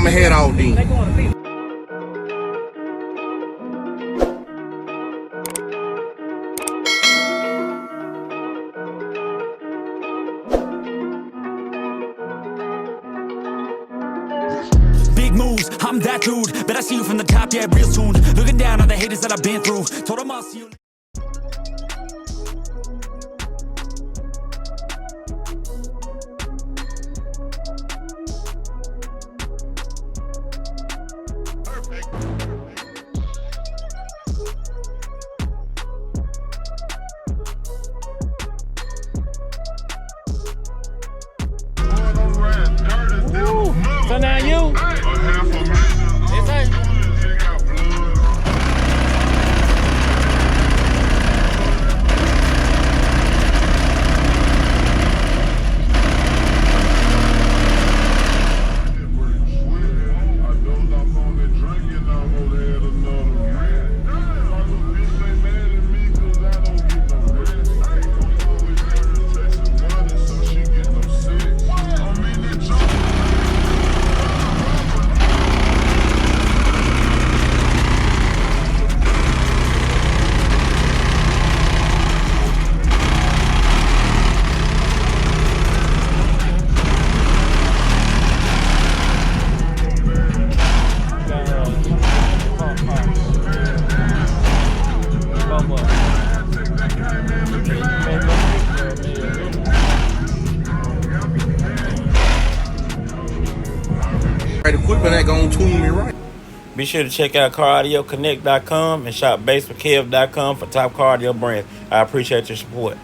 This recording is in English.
I'ma head out then. Big moves, I'm that dude. Bet I see you from the top, yeah, real soon. Looking down on the haters that I've been through. Told them I'll see you. So now you? Yes, sir. Right equipment ain't gonna tune me right. Be sure to check out CarAudioConnect.com and shop BASSWITHKEV.com for top car audio brands. I appreciate your support.